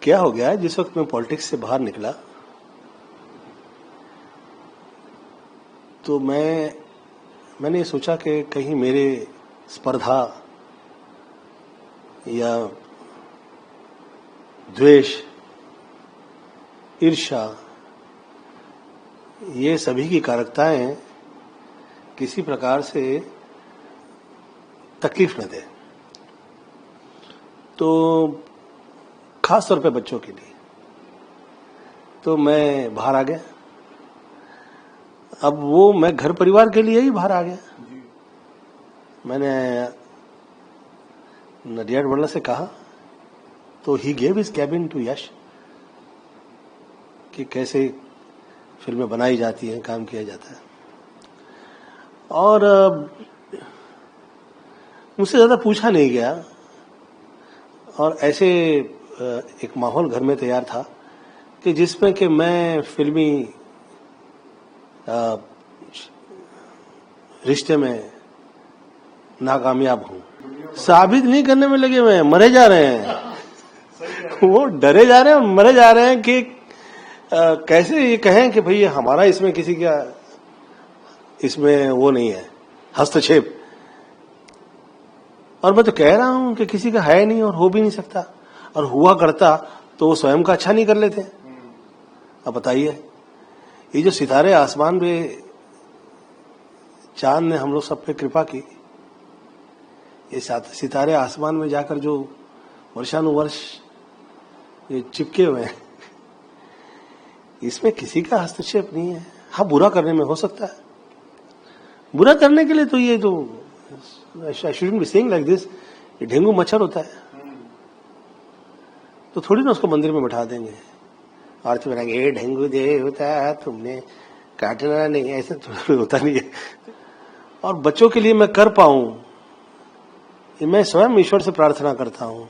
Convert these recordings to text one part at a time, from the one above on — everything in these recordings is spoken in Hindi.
क्या हो गया, जिस वक्त मैं पॉलिटिक्स से बाहर निकला तो मैंने ये सोचा कि कहीं मेरे स्पर्धा या द्वेष, ईर्ष्या, ये सभी की कारकताएं किसी प्रकार से तकलीफ न दे। तो खास तौर पे बच्चों के लिए तो मैं बाहर आ गया। अब वो मैं घर परिवार के लिए ही बाहर आ गया। मैंने नडियाड बल्ला से कहा तो ही gave his cabin to Yash कि कैसे फिल्में बनाई जाती हैं, काम किया जाता है। और मुझसे ज्यादा पूछा नहीं गया और ऐसे एक माहौल घर में तैयार था कि जिसमें कि मैं फिल्मी रिश्ते में नाकामयाब हूं। साबित नहीं करने में लगे हुए हैं, मरे जा रहे हैं। वो डरे जा रहे हैं और मरे जा रहे हैं कि कैसे ये कहें कि भाई हमारा इसमें किसी का इसमें वो नहीं है हस्तक्षेप। और मैं तो कह रहा हूं कि किसी का है नहीं और हो भी नहीं सकता, और हुआ करता तो वो स्वयं का अच्छा नहीं कर लेते। अब बताइए, ये जो सितारे आसमान पे, चांद ने हम लोग सब पे कृपा की, ये सितारे आसमान में जाकर जो वर्षानुवर्ष ये चिपके हुए हैं, इसमें किसी का हस्तक्षेप नहीं है। हाँ, बुरा करने में हो सकता है। बुरा करने के लिए तो ये जो I shouldn't be saying like this, ये डेंगू मच्छर होता है तो थोड़ी ना उसको मंदिर में बैठा देंगे आरती बनाएंगे, ये डेंगू दे होता है तुमने काटना नहीं, ऐसा थोड़ा होता नहीं है। और बच्चों के लिए मैं कर पाऊं, मैं स्वयं ईश्वर से प्रार्थना करता हूं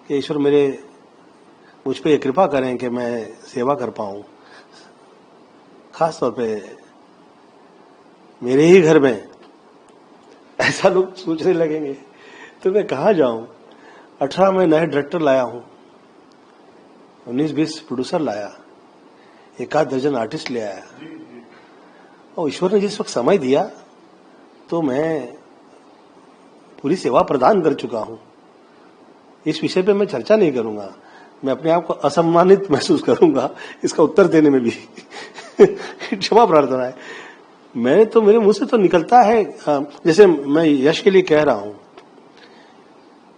कि ईश्वर मुझ पे कृपा करें कि मैं सेवा कर पाऊं। खास तौर पे मेरे ही घर में ऐसा लोग सोचने लगेंगे तो मैं कहाँ जाऊं। 18 में नए डायरेक्टर लाया हूं, 19-20 प्रोड्यूसर लाया, 1-8 दर्जन आर्टिस्ट ले आया, और ईश्वर ने जिस वक्त समय दिया तो मैं पूरी सेवा प्रदान कर चुका हूं। इस विषय पे मैं चर्चा नहीं करूंगा, मैं अपने आप को असम्मानित महसूस करूंगा इसका उत्तर देने में भी। क्षमा प्रार्थना है। मेरे मुंह से तो निकलता है, जैसे मैं यश के लिए कह रहा हूं,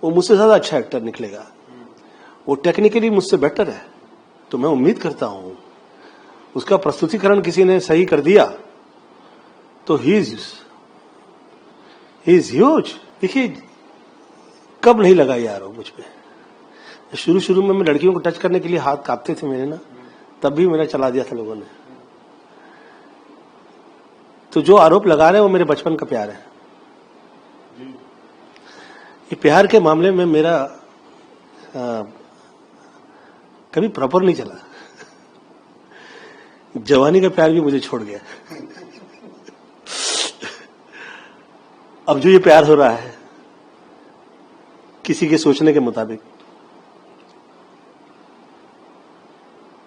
वो मुझसे ज्यादा अच्छा एक्टर निकलेगा, वो टेक्निकली मुझसे बेटर है, तो मैं उम्मीद करता हूं उसका प्रस्तुतिकरण किसी ने सही कर दिया तो ही इज ह्यूज। देखिए, कब नहीं लगा यार वो मुझ पे। शुरू में मैं लड़कियों को टच करने के लिए हाथ कांपते थे मेरे ना, तब भी मेरा चला दिया था लोगों ने। तो जो आरोप लगा रहे हैं वो मेरे बचपन का प्यार है। ये प्यार के मामले में मेरा कभी प्रॉपर नहीं चला। जवानी का प्यार भी मुझे छोड़ गया। अब जो ये प्यार हो रहा है किसी के सोचने के मुताबिक,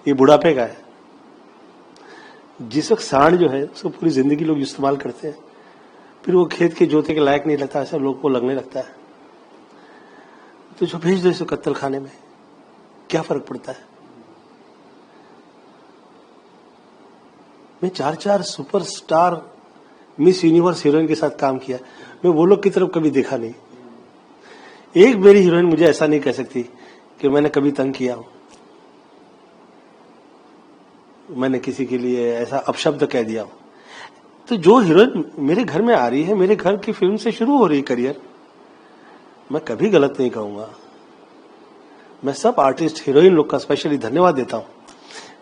ये बुढ़ापे का है। जिस वक्त सांड जो है उसको पूरी जिंदगी लोग इस्तेमाल करते हैं, फिर वो खेत के जोते के लायक नहीं लगता, ऐसा लोग को लगने लगता है, तो जो भेज दो इसको कत्ल खाने में, क्या फर्क पड़ता है। मैं 4 सुपरस्टार मिस यूनिवर्स हीरोइन के साथ काम किया, मैं वो लोग की तरफ कभी देखा नहीं। एक मेरी हीरोइन मुझे ऐसा नहीं कह सकती कि मैंने कभी तंग किया हो, मैंने किसी के लिए ऐसा अपशब्द कह दिया हो। तो जो हीरोइन मेरे घर में आ रही है, मेरे घर की फिल्म से शुरू हो रही करियर, मैं कभी गलत नहीं कहूंगा। मैं सब आर्टिस्ट, हीरोइन लोग का स्पेशली धन्यवाद देता हूं।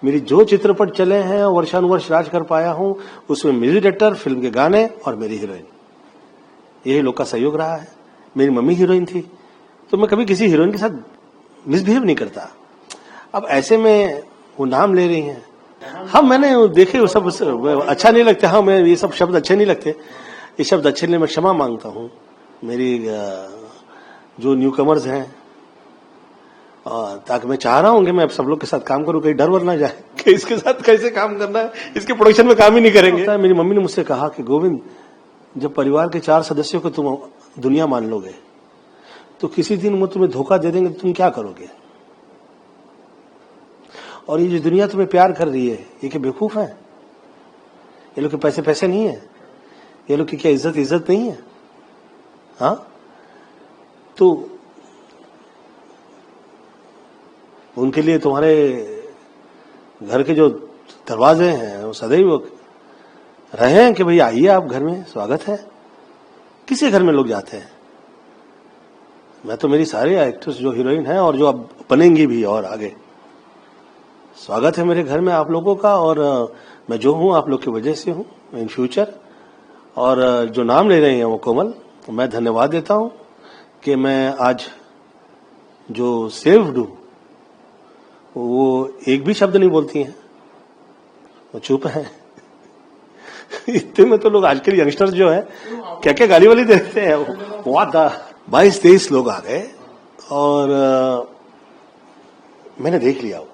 मेरी जो चित्रपट चले हैं, वर्षानुवर्ष राज कर पाया हूं, उसमें म्यूजिक डायरेक्टर, फिल्म के गाने और मेरी हीरोइन, यही लोग का सहयोग रहा है। मेरी मम्मी हीरोइन थी, तो मैं कभी किसी हीरोइन के साथ मिसबिहेव नहीं करता। अब ऐसे में वो नाम ले रही हैं, हाँ मैंने देखे वो सब अच्छा नहीं लगता। हाँ, मैं ये सब शब्द अच्छे नहीं लगते, ये शब्द अच्छे नहीं, मैं क्षमा मांगता हूँ। मेरी जो न्यूकमर्स हैं ताकि मैं चाह रहा हूं कि मैं अब सब लोग के साथ काम करूं, कहीं डर वर ना जाए कि इसके साथ कैसे काम करना है, इसके प्रोडक्शन में काम ही नहीं करेंगे। मेरी मम्मी ने मुझसे कहा कि गोविंद, जब परिवार के 4 सदस्यों को तुम दुनिया मान लोगे तो किसी दिन वो तुम्हें धोखा दे देंगे तो तुम क्या करोगे? और ये जो दुनिया तुम्हें प्यार कर रही है, ये क्या बेवकूफ है? ये लोग के पैसे पैसे नहीं है? ये लोग की क्या इज्जत इज्जत नहीं है? हाँ, तो उनके लिए तुम्हारे घर के जो दरवाजे हैं वो सदैव रहे हैं कि भाई आइए, आप घर में स्वागत है। किसी घर में लोग जाते हैं? मैं तो मेरी सारे एक्ट्रेस जो हीरोइन हैं और जो अब बनेंगी भी और आगे, स्वागत है मेरे घर में आप लोगों का। और मैं जो हूं आप लोग की वजह से हूं इन फ्यूचर। और जो नाम ले रहे हैं वो कोमल, मैं धन्यवाद देता हूं कि मैं आज जो सेव्ड हूं, वो एक भी शब्द नहीं बोलती हैं, वो चुप है। इतने में तो लोग आजकल यंगस्टर्स जो है क्या क्या गाली वाली देते हैं। वो 22-23 लोग आ गए और मैंने देख लिया वो।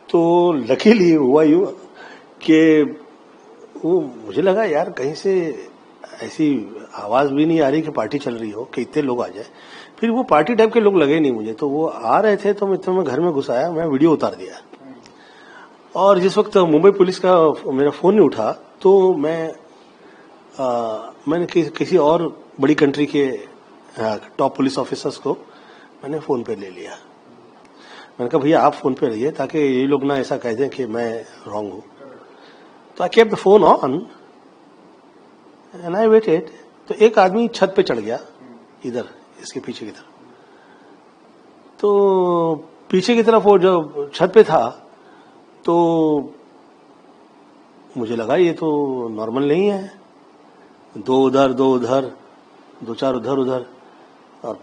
तो लकीली हुआ यूं कि वो मुझे लगा यार कहीं से ऐसी आवाज भी नहीं आ रही कि पार्टी चल रही हो कि इतने लोग आ जाए। फिर वो पार्टी टाइप के लोग लगे नहीं मुझे, तो वो आ रहे थे तो मैं घर में घुस आया, मैं वीडियो उतार दिया। और जिस वक्त मुंबई पुलिस का मेरा फोन नहीं उठा तो मैंने किसी और बड़ी कंट्री के टॉप पुलिस ऑफिसर्स को मैंने फोन पे ले लिया। मैंने कहा भैया आप फोन पे रहिए ताकि ये लोग ना ऐसा कह दें कि मैं रॉन्ग हूं। तो I kept the phone on and I waited. तो एक आदमी छत पे चढ़ गया, इधर इसके पीछे की तरफ। तो पीछे की तरफ वो जो छत पे था, तो मुझे लगा ये तो नॉर्मल नहीं है, 2 उधर 2 उधर 2-4 उधर उधर और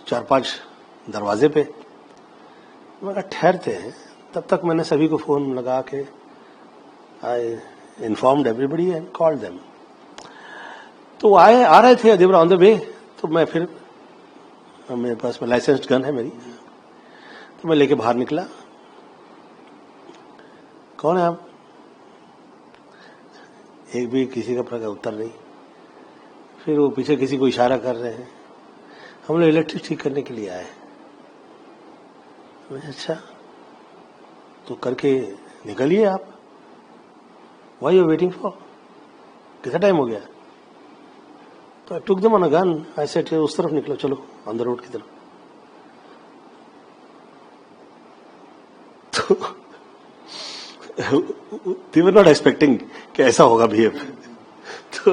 4-5 दरवाजे पे। मैं कहा ठहरते हैं। तब तक मैंने सभी को फोन लगा के I informed everybody and called them. तो आए आ रहे थे, दे वर ऑन द वे। तो मैं फिर मेरे पास में लाइसेंस्ड गन है मेरी, तो मैं लेके बाहर निकला। कौन है आप? एक भी किसी का प्रकार उत्तर नहीं। फिर वो पीछे किसी को इशारा कर रहे हैं, हम लोग इलेक्ट्रिक ठीक करने के लिए आए। अच्छा तो करके निकलिए आप। Why you waiting for? कितना टाइम हो गया? तो I took them on a gun, I said उस तरफ निकलो, चलो ऑन द रोड की तरफ। तो they were not expecting कि ऐसा होगा बिहेव। तो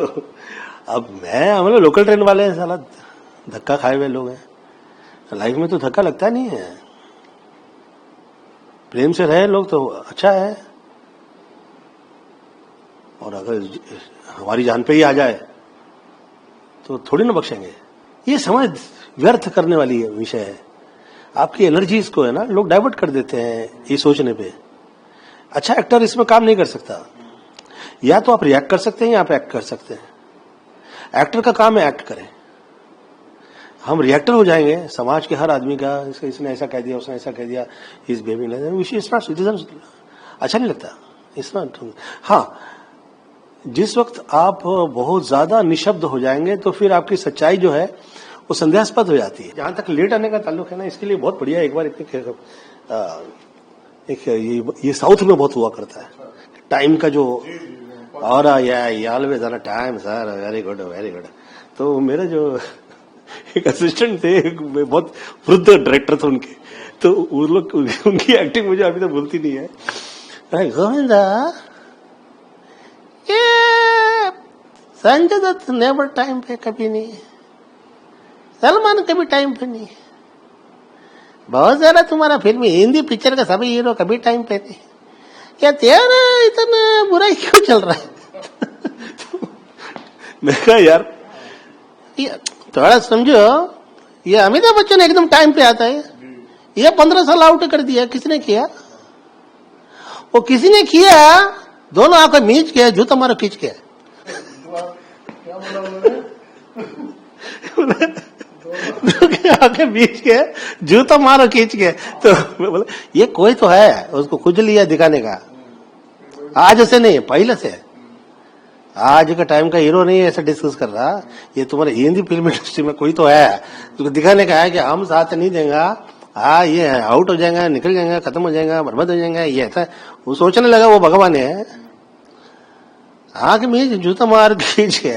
अब हम लोग लोकल ट्रेन वाले हैं, साला धक्का खाए हुए लोग हैं। लाइफ में तो धक्का लगता नहीं है, प्रेम से रहे लोग तो अच्छा है। और अगर हमारी जान पे ही आ जाए तो थोड़ी ना बख्शेंगे। ये समझ व्यर्थ करने वाली विषय है। आपकी एनर्जीज को है ना लोग डाइवर्ट कर देते हैं ये सोचने पे। अच्छा एक्टर इसमें काम नहीं कर सकता। या तो आप रिएक्ट कर सकते हैं या आप एक्ट कर सकते हैं। एक्टर का काम है एक्ट करें। हम रिएक्टर हो जाएंगे समाज के हर आदमी का, इसने ऐसा कह दिया, उसने ऐसा कह दिया, इस बेबी ने, अच्छा नहीं लगता। इतना हाँ, जिस वक्त आप बहुत ज्यादा निशब्द हो जाएंगे तो फिर आपकी सच्चाई जो है वो संदेहास्पद हो जाती है। जहां तक लेट आने का ताल्लुक है ना, इसके लिए बहुत बढ़िया एक बार ये साउथ में बहुत हुआ करता है टाइम का जो, और always on time sir, very good very good. तो मेरे जो एक असिस्टेंट थे, बहुत वृद्ध डायरेक्टर थे उनके, तो उन लोग उनकी एक्टिंग मुझे अभी तक भूलती नहीं है। गोविंदा, ये संजय दत्त नेवर टाइम पे कभी नहीं, सलमान कभी टाइम पे नहीं, बहुत ज्यादा तुम्हारा फिल्म हिंदी पिक्चर का सभी हीरो कभी टाइम पे नहीं, क्या तेरा इतना बुरा क्यों चल रहा है? मैं कहा यार थोड़ा समझो, ये अमिताभ बच्चन एकदम टाइम पे आता है, ये 15 साल आउट कर दिया, किसने किया? वो किसी ने किया, दोनों आंखें मीच के जूता मारो खींच के। आके बीच के जूता मारो खींच के। तो बोले ये कोई तो है, उसको कुछ लिया दिखाने का। आज से नहीं, पहले से। आज का टाइम का हीरो नहीं है ऐसा डिस्कस कर रहा, ये तुम्हारे हिंदी फिल्म इंडस्ट्री में कोई तो है, तो दिखाने का है कि हम साथ नहीं देंगे, हाँ ये आउट हो जाएगा, निकल जाएगा, खत्म हो जाएगा, बर्बाद हो जाएगा, ये ऐसा। वो सोचने लगा वो भगवान है। आगे में जूता मार खींच के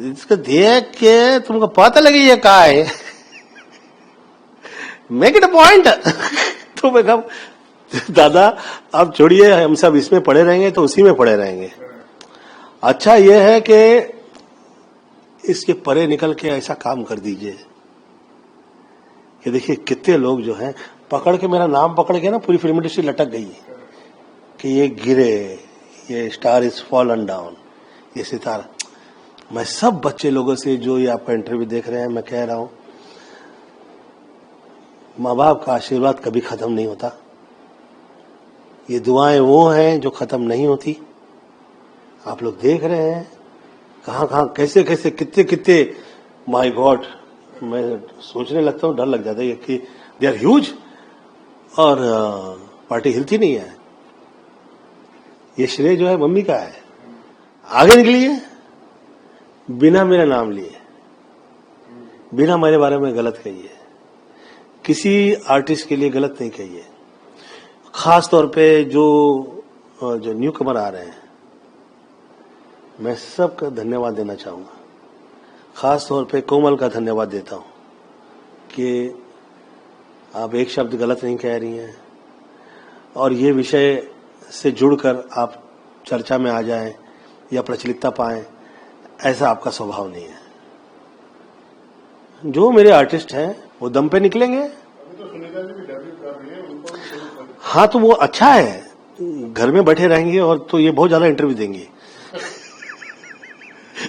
इसको देख के तुमको पता लगे ये क्या है। Make it a point. तो मैं कहा दादा अब छोड़िए, हम सब इसमें पड़े रहेंगे तो उसी में पड़े रहेंगे। अच्छा ये है कि इसके परे निकल के ऐसा काम कर दीजिए कि देखिए कितने लोग जो हैं पकड़ के, मेरा नाम पकड़ के ना पूरी फिल्म इंडस्ट्री लटक गई है कि ये गिरे, ये स्टार इज फॉलन डाउन, ये सितारा। मैं सब बच्चे लोगों से जो ये आपका इंटरव्यू देख रहे हैं, मैं कह रहा हूं माँ बाप का आशीर्वाद कभी खत्म नहीं होता। ये दुआएं वो हैं जो खत्म नहीं होती। आप लोग देख रहे हैं कहां कहां कैसे कैसे कितने कितने, माय गॉड, मैं सोचने लगता हूं, डर लग जाता है कि दे आर ह्यूज और पार्टी हिलती नहीं है। ये श्रेय जो है मम्मी का है। आगे निकलिए बिना मेरा नाम लिए, बिना मेरे बारे में गलत कहिए, किसी आर्टिस्ट के लिए गलत नहीं कहिए। खास तौर पे जो न्यू कमर आ रहे हैं, मैं सबका धन्यवाद देना चाहूंगा। खास तौर पे कोमल का धन्यवाद देता हूं कि आप एक शब्द गलत नहीं कह रही हैं और ये विषय से जुड़कर आप चर्चा में आ जाएं या प्रचलितता पाएं, ऐसा आपका स्वभाव नहीं है। जो मेरे आर्टिस्ट हैं वो दम पे निकलेंगे। हाँ तो वो अच्छा है, घर में बैठे रहेंगे और तो ये बहुत ज्यादा इंटरव्यू देंगे।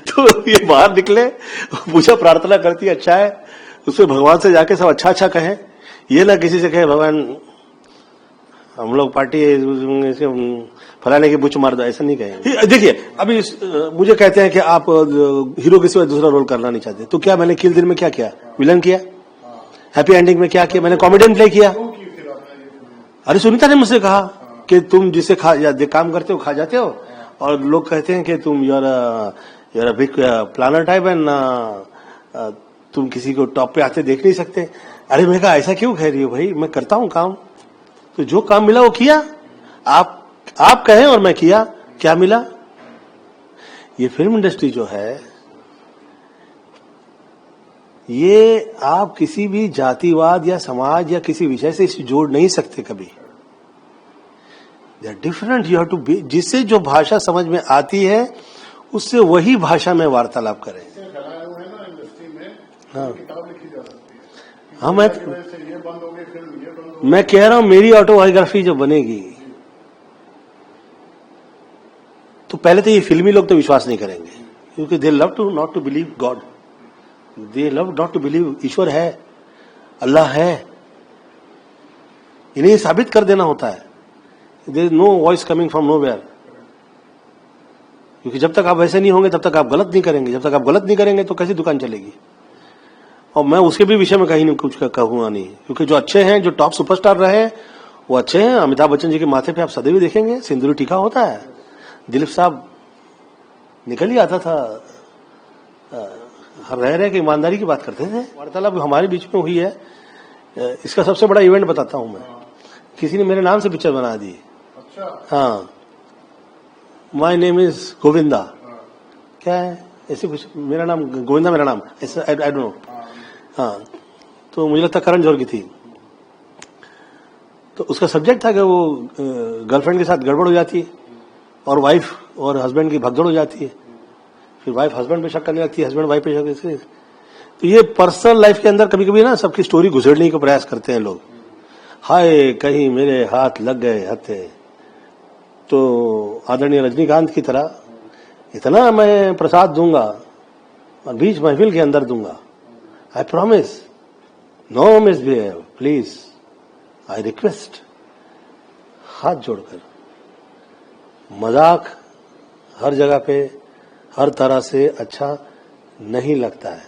तो ये बाहर निकले, पूजा प्रार्थना करती है, अच्छा है, उसमें भगवान से जाके सब अच्छा अच्छा कहें। ये ना किसी से कहे भगवान हम लोग पार्टी फलाने की बुच मार दो, ऐसा नहीं कहेंगे। देखिए अभी मुझे कहते हैं कि आप हीरो के सिवा दूसरा रोल करना नहीं चाहते, तो क्या मैंने किल दिल में क्या किया? विलन किया। हैप्पी एंडिंग में क्या किया? मैंने कॉमेडियन प्ले किया। अरे सुनीता ने मुझसे कहा कि तुम जिसे काम करते हो खा जाते हो, और लोग कहते हैं कि तुम you're a big planner type and तुम किसी को टॉप पे आते देख नहीं सकते। अरे मैं कहा ऐसा क्यों कह रही हो भाई, मैं करता हूं काम, तो जो काम मिला वो किया। आप कहें और मैं किया, क्या मिला? ये फिल्म इंडस्ट्री जो है, ये आप किसी भी जातिवाद या समाज या किसी विषय से इसे जोड़ नहीं सकते कभी। They are different, you have to be. जिससे जो भाषा समझ में आती है उससे वही भाषा में वार्तालाप करें। हाँ हाँ, मैं कह रहा हूं मेरी ऑटोबायोग्राफी जो बनेगी तो पहले तो ये फिल्मी लोग तो विश्वास नहीं करेंगे, क्योंकि they love to not to believe God, they love not to believe ईश्वर है, अल्लाह है। इन्हें साबित कर देना होता है। There is no voice coming from nowhere, क्योंकि जब तक आप वैसे नहीं होंगे तब तक आप गलत नहीं करेंगे। जब तक आप गलत नहीं करेंगे तो कैसी दुकान चलेगी? और मैं उसके भी विषय में कहीं नहीं कुछ कहूंगा नहीं, क्योंकि जो अच्छे हैं, जो टॉप सुपरस्टार रहे हैं वो अच्छे हैं। अमिताभ बच्चन जी के माथे पे आप सदैव देखेंगे सिंदूरी टीका होता है। दिलीप साहब निकल ही आता था, रह रहे के ईमानदारी की बात करते थे। वार्तालाप हमारे बीच में हुई है। इसका सबसे बड़ा इवेंट बताता हूं मैं। किसी ने मेरे नाम से पिक्चर बना दी। अच्छा। हाँ, माई नेम इज गोविंदा। क्या है ऐसे कुछ, मेरा नाम गोविंदा, मेरा नाम ऐसा, आई डोंट नो। हाँ, तो मुझे लगता करण जौहर की थी। तो उसका सब्जेक्ट था कि वो गर्लफ्रेंड के साथ गड़बड़ हो जाती है और वाइफ और हस्बैंड की भगदड़ हो जाती है। फिर वाइफ हस्बैंड पे शक करने लगती है, हस्बैंड वाइफ पे शक करते। तो ये पर्सनल लाइफ के अंदर कभी कभी ना सबकी स्टोरी घुसेड़ने का प्रयास करते हैं लोग। हाय कहीं मेरे हाथ लग गए हथे, तो आदरणीय रजनीकांत की तरह इतना मैं प्रसाद दूंगा और बीच महफिल के अंदर दूंगा। I promise, no misbehave please, I request. हाथ जोड़कर। मजाक हर जगह पे हर तरह से अच्छा नहीं लगता है।